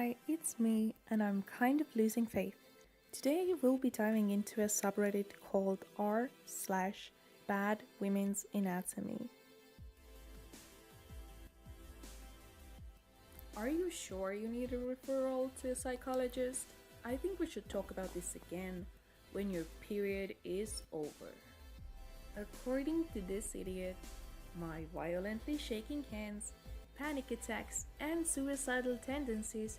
Hi, it's me, and I'm kind of losing faith. Today we'll be diving into a subreddit called r/badwomananatomy. Are you sure you need a referral to a psychologist? I think we should talk about this again when your period is over. According to this idiot, my violently shaking hands, panic attacks, and suicidal tendencies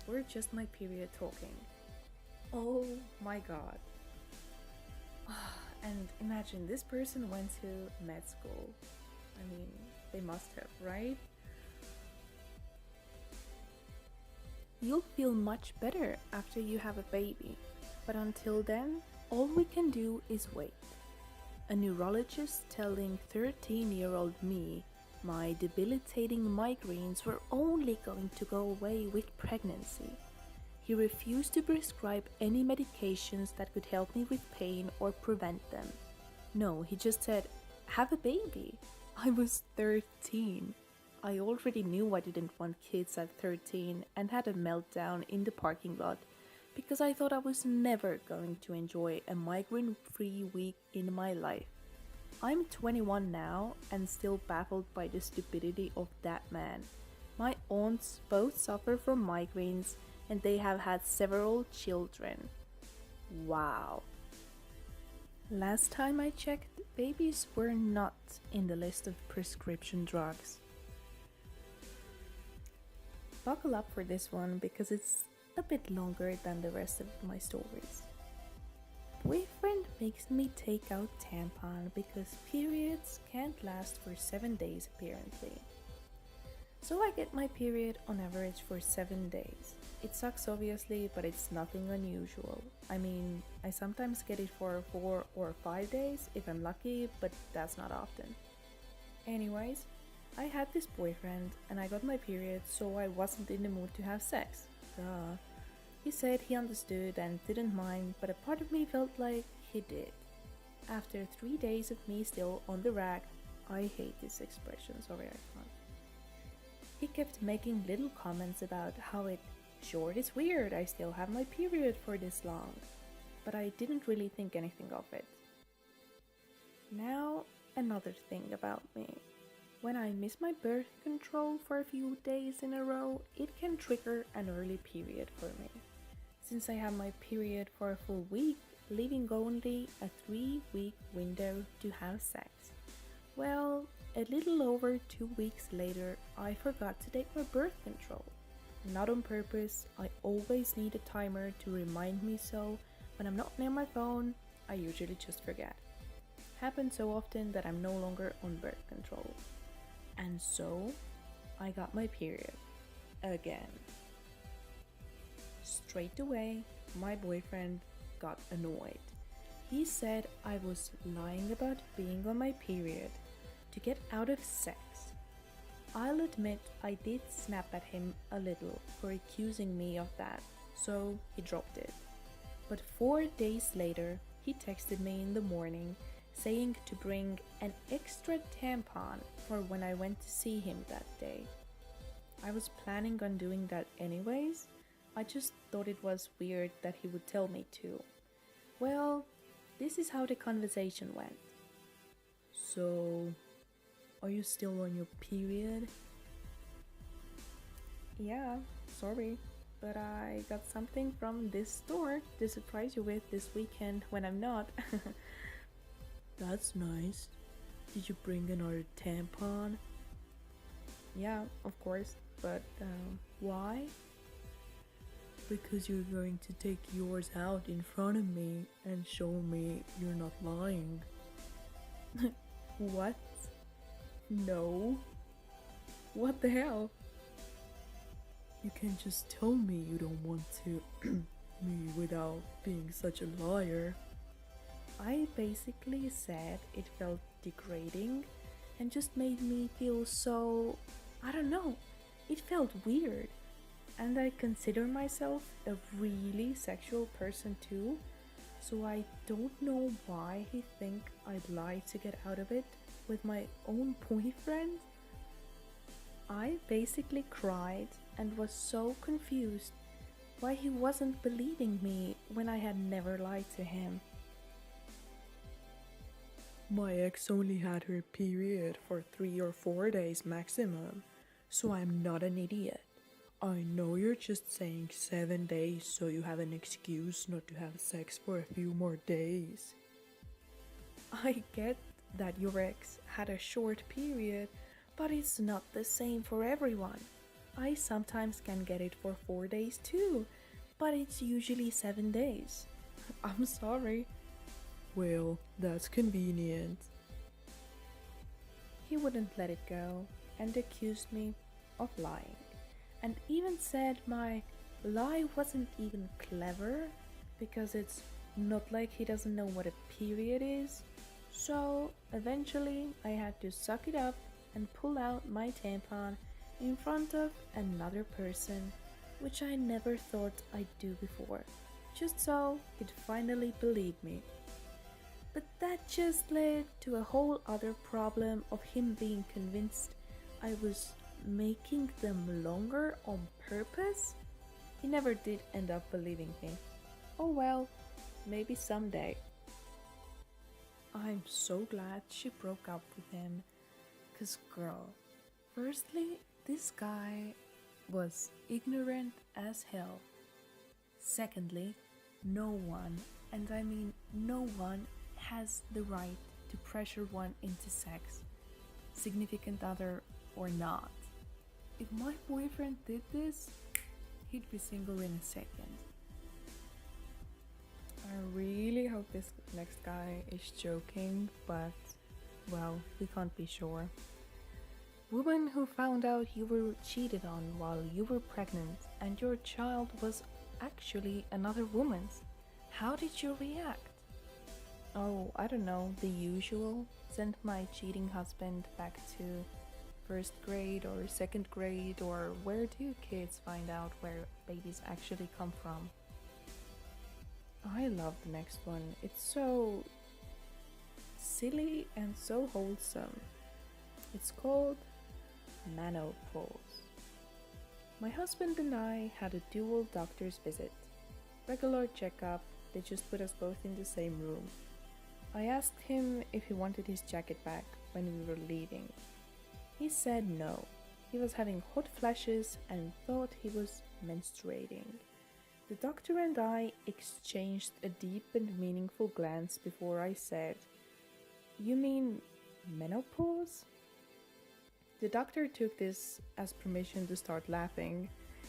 were just my period talking. Oh my god. And imagine this person went to med school. I mean, they must have, right? You'll feel much better after you have a baby, but until then, all we can do is wait. A neurologist telling 13-year-old me my debilitating migraines were only going to go away with pregnancy. He refused to prescribe any medications that could help me with pain or prevent them. No, he just said, have a baby. I was 13. I already knew I didn't want kids at 13 and had a meltdown in the parking lot because I thought I was never going to enjoy a migraine-free week in my life. I'm 21 now and still baffled by the stupidity of that man. My aunts both suffer from migraines and they have had several children. Wow. Last time I checked, babies were not in the list of prescription drugs. Buckle up for this one because it's a bit longer than the rest of my stories. Boyfriend makes me take out tampon because periods can't last for 7 days apparently. So I get my period on average for 7 days. It sucks obviously, but it's nothing unusual. I mean, I sometimes get it for 4 or 5 days if I'm lucky, but that's not often. Anyways, I had this boyfriend and I got my period, so I wasn't in the mood to have sex. Duh. He said he understood and didn't mind, but a part of me felt like he did. After 3 days of me still on the rack, I hate this expression, sorry I can't. He kept making little comments about how it sure is weird I still have my period for this long, but I didn't really think anything of it. Now, another thing about me. When I miss my birth control for a few days in a row, it can trigger an early period for me. Since I have my period for a full week, leaving only a 3-week window to have sex. Well, a little over 2 weeks later, I forgot to take my birth control. Not on purpose, I always need a timer to remind me, so when I'm not near my phone, I usually just forget. Happens so often that I'm no longer on birth control. And so, I got my period. Again. Straight away, my boyfriend got annoyed. He said I was lying about being on my period to get out of sex. I'll admit I did snap at him a little for accusing me of that, so he dropped it. But 4 days later, he texted me in the morning saying to bring an extra tampon for when I went to see him that day. I was planning on doing that anyways. I just thought it was weird that he would tell me to. Well, this is how the conversation went. So, are you still on your period? Yeah, sorry, but I got something from this store to surprise you with this weekend when I'm not. That's nice. Did you bring another tampon? Yeah, of course, but why? Because you're going to take yours out in front of me and show me you're not lying. What? No. What the hell? You can't just tell me you don't want to me without being such a liar. I basically said it felt degrading and just made me feel so, I don't know, it felt weird. And I consider myself a really sexual person too, so I don't know why he think I'd lie to get out of it with my own boyfriend. I basically cried and was so confused why he wasn't believing me when I had never lied to him. My ex only had her period for 3 or 4 days maximum, so I'm not an idiot. I know you're just saying 7 days so you have an excuse not to have sex for a few more days. I get that your ex had a short period, but it's not the same for everyone. I sometimes can get it for 4 days too, but it's usually 7 days. I'm sorry. Well, that's convenient. He wouldn't let it go and accused me of lying, and even said my lie wasn't even clever because it's not like he doesn't know what a period is. So eventually I had to suck it up and pull out my tampon in front of another person, which I never thought I'd do before, just so he'd finally believe me. But that just led to a whole other problem of him being convinced I was making them longer on purpose. He never did end up believing me. Oh well, maybe someday. I'm so glad she broke up with him. Cause girl, firstly, this guy was ignorant as hell. Secondly, no one, and I mean no one, has the right to pressure one into sex, significant other or not. If my boyfriend did this, he'd be single in a second. I really hope this next guy is joking, but well, we can't be sure. Woman who found out you were cheated on while you were pregnant and your child was actually another woman's. How did you react? Oh, I don't know, the usual. Sent my cheating husband back to first grade or second grade, or where do kids find out where babies actually come from? I love the next one. It's so silly and so wholesome. It's called Nanopose. My husband and I had a dual doctor's visit. Regular checkup, they just put us both in the same room. I asked him if he wanted his jacket back when we were leaving. He said no. He was having hot flashes and thought he was menstruating. The doctor and I exchanged a deep and meaningful glance before I said, "You mean menopause?" The doctor took this as permission to start laughing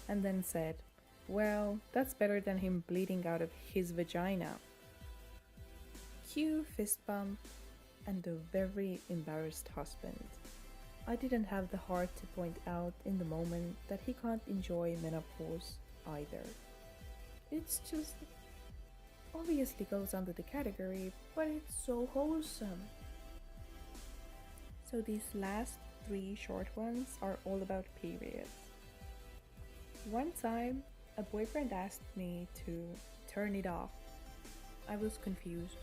and then said, "Well, that's better than him bleeding out of his vagina." Cue fist bump and a very embarrassed husband. I didn't have the heart to point out in the moment that he can't enjoy menopause either. It's just obviously goes under the category, but it's so wholesome. So these last 3 short ones are all about periods. One time, a boyfriend asked me to turn it off. I was confused,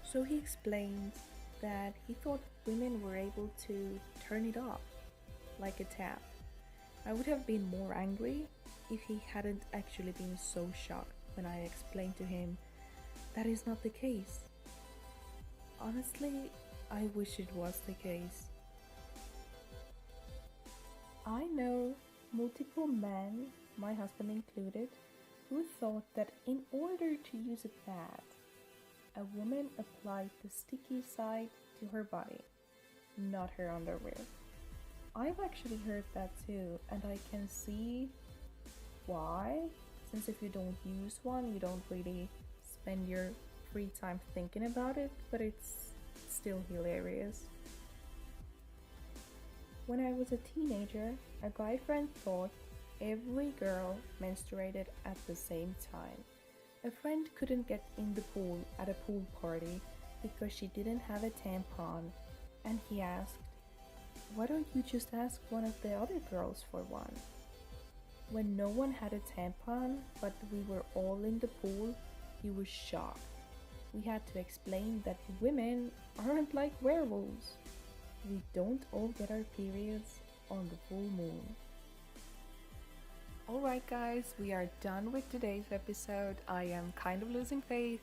so he explained that he thought women were able to turn it off, like a tap. I would have been more angry if he hadn't actually been so shocked when I explained to him that is not the case. Honestly, I wish it was the case. I know multiple men, my husband included, who thought that in order to use a pad, a woman applied the sticky side to her body, not her underwear. I've actually heard that too, and I can see why, since if you don't use one, you don't really spend your free time thinking about it, but it's still hilarious. When I was a teenager, a guy friend thought every girl menstruated at the same time. A friend couldn't get in the pool at a pool party because she didn't have a tampon, and he asked, "Why don't you just ask one of the other girls for one?" When no one had a tampon, but we were all in the pool, he was shocked. We had to explain that women aren't like werewolves. We don't all get our periods on the full moon. Alright guys, we are done with today's episode. I am kind of losing faith,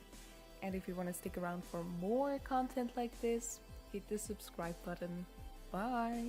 and if you want to stick around for more content like this, hit the subscribe button. Bye!